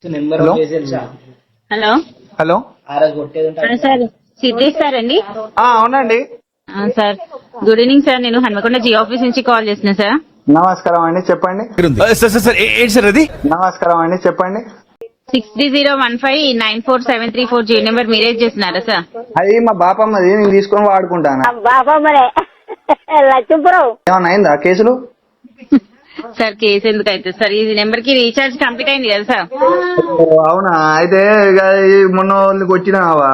Hello hello hello sir సిద్ధి sir అండి. అవునండి. Sir good evening sir, నేను హన్మకొండ జియో ఆఫీస్ నుంచి కాల్ చేస్తున్నా సార్. నమస్కారం అండి, చెప్పండి. ఏంటి సార్ అది? నమస్కారం అండి, చెప్పండి. 60159473 జియో నెంబర్ మీరే చేస్తున్నారా సార్? అది మా బాపమ్మది, నేను తీసుకొని వాడుకుంటాను. ఏమన్నా అయిందా కేసులు? సార్ కేసు ఎందుకు అవుతుంది సార్? ఈ నెంబర్ కి రీఛార్జ్ కంప్లీట్ అయింది కదా సార్. అవునా, అయితే ఇక ఈ మొన్న వాళ్ళకి వచ్చినావా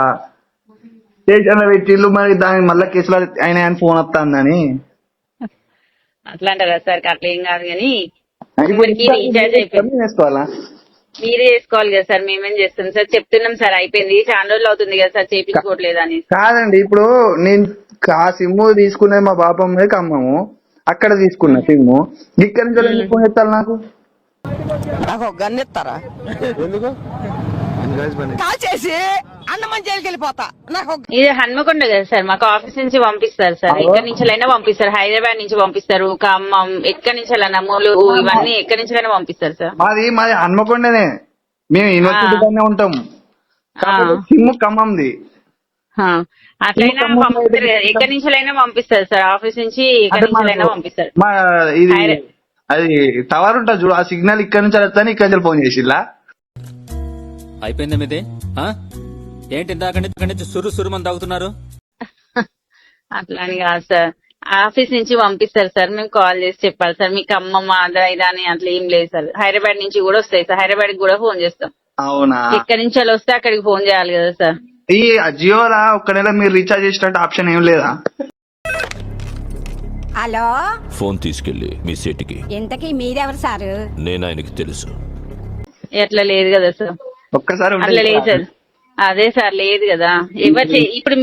స్టేషన్ లో పెట్టిళ్ళు, మరి దానికి మళ్ళీ కేసులు అయినా అని ఫోన్ వస్తుందని. అట్లా అంటారా సార్? అట్లా ఏం కాదు కానీ ఇప్పుడు రీఛార్జ్ అయిపోయింది. వేసుకోవాలా? మీరే చేసుకోవాలి కదా సార్, మేమేం చేస్తాం సార్? చెప్తున్నాం సార్, అయిపోయింది, చాలా రోజులు అవుతుంది కదా సార్ చేయించుకోవట్లేదు అని. కాదండి, ఇప్పుడు నేను ఆ సిమ్ము తీసుకునేది మా బాపమ్మ ఖమ్మము, అక్కడ తీసుకున్నా సిమ్ము. ఇక్కడ నుంచి ఎందుకు ఫోన్ ఎత్తాలి నాకు? నాకు ఒక గన్ ఇస్తారా? ఎందుకు? కాల్ చేసి అన్నమని జైలుకి వెళ్ళిపోతా. నాకు ఇది హన్మకొండ కదా సార్, మాకు ఆఫీస్ నుంచి పంపిస్తారు సార్. ఎక్కడి నుంచి అయినా పంపిస్తారు, హైదరాబాద్ నుంచి పంపిస్తారు, ఖమ్మం, ఎక్కడి నుంచి నమూలు, ఇవన్నీ ఎక్కడి నుంచి అయినా పంపిస్తారు సార్. మాది హన్మకొండనే, మేము యూనివర్సిటీలోనే ఉంటాం. సిమ్ము ఖమ్మంది. అట్లయినా పంపిస్తారు కదా, ఎక్కడి నుంచి అయినా పంపిస్తారు సార్. ఆఫీస్ నుంచి ఎక్కడి నుంచి అయినా పంపిస్తారు. ఇది అది టవర్ ఉంటుంది చూడు, ఆ సిగ్నల్ ఇక్కడ నుంచి వస్తాను, ఇక్కడ నుంచి ఫోన్ చేసిల్లా. అయిపోయిందా మీది? ఏంటి ఇందాక నుంచి సురుమని తాగుతున్నారు? అట్లా అని కాదు సార్, ఆఫీస్ నుంచి పంపిస్తారు సార్. మేము కాల్ చేసి చెప్పాలి సార్, మీకు ఖమ్మం అదా ఇదా అని అట్లా ఏం లేదు సార్. హైదరాబాద్ నుంచి కూడా వస్తాయి సార్, హైదరాబాద్ కూడా ఫోన్ చేస్తాం. అవునా? ఎక్కడి నుంచి అలా వస్తే అక్కడికి ఫోన్ చేయాలి కదా సార్. ఈ జియోలా ఒక్క నెల మీరు రీఛార్జ్ చేసినట్టు ఆప్షన్ ఏం లేదా? హలో, ఫోన్ తీసుకెళ్లి మీ సీటుకి. ఇంతకీ మీరెవరు సారు? నేను ఆయనకి తెలుసు. ఎట్లా లేదు కదా సార్, ఒక్కసారి అట్లా లేదు సార్. అదే సార్, లేదు కదా. ఇప్పుడు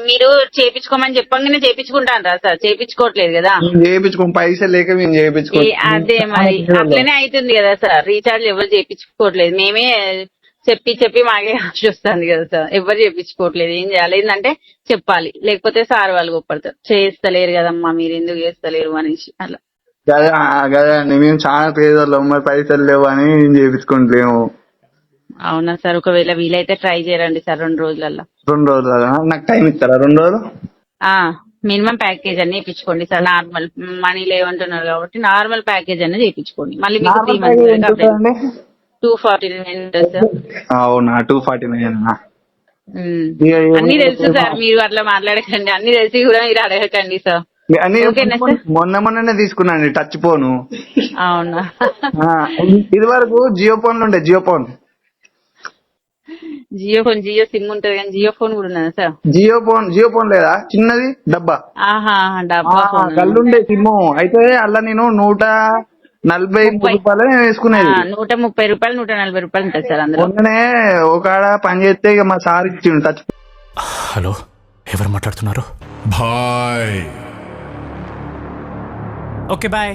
మీరు చేపించుకోమని చెప్పంగానే చేపించుకుంటారా సార్? చేపించుకోవట్లేదు కదా. పైసలు లేక మేము చేయించుకో. అదే మరి అట్లనే అవుతుంది కదా సార్. రీఛార్జ్ ఎవరు చేపించుకోవట్లేదు, మేమే చెప్పి మాకే ఆశ వస్తుంది కదా సార్. ఎవరు చేపించుకోవట్లేదు. ఏం చేయాలి? ఏంటంటే చెప్పాలి, లేకపోతే సార్ వాళ్ళు గొప్పడతారు. చేస్తలేరు కదమ్మా, మీరు ఎందుకు చేస్తలేరు అనేసి అట్లా. కదండి, మేము చాలా పేదోళ్ళం, మరి పైసలు లేవు అని చేయించుకుంటలేము. అవునా సార్? ఒకవేళ వీలైతే ట్రై చేయరండి సార్ 2 రోజులలో. 2 రోజులు నాకు టైం ఇస్తారా? 2 రోజులు మినిమం ప్యాకేజ్ అన్ని చేయించుకోండి సార్. నార్మల్ మనీ లేవంటున్నారు కాబట్టి నార్మల్ ప్యాకేజ్ అన్ని చేయించుకోండి. మళ్ళీ మీకు 3 months 249 ఉంటుంది సార్. అవునా? 249. అన్ని తెలుసు సార్, మీరు అట్లా మాట్లాడకండి. అన్ని తెలిసి కూడా మీరు అడగకండి సార్. మొన్ననే తీసుకున్నాండి టచ్ ఫోన్. అవునా? ఇది వరకు జియో ఫోన్ ఉండే, జియో ఫోన్ జియో సిమ్ ఉంటది కానీ జియో ఫోన్ కూడా ఉన్నదా సార్? జియో ఫోన్ లేదా? చిన్నది డబ్బా. డబ్బా కళ్ళుండే సిమ్. అయితే అలా నేను 140 రూపాయలు వేసుకునేది. 130 రూపాయలు 140 రూపాయలు ఉంటుంది సార్. అందులో మొన్ననే ఒకడ పని చేస్తే ఇక మా సార్ ఇచ్చిండు టచ్. హలో, ఎవరు మాట్లాడుతున్నారు? బాయ్. Okay bye.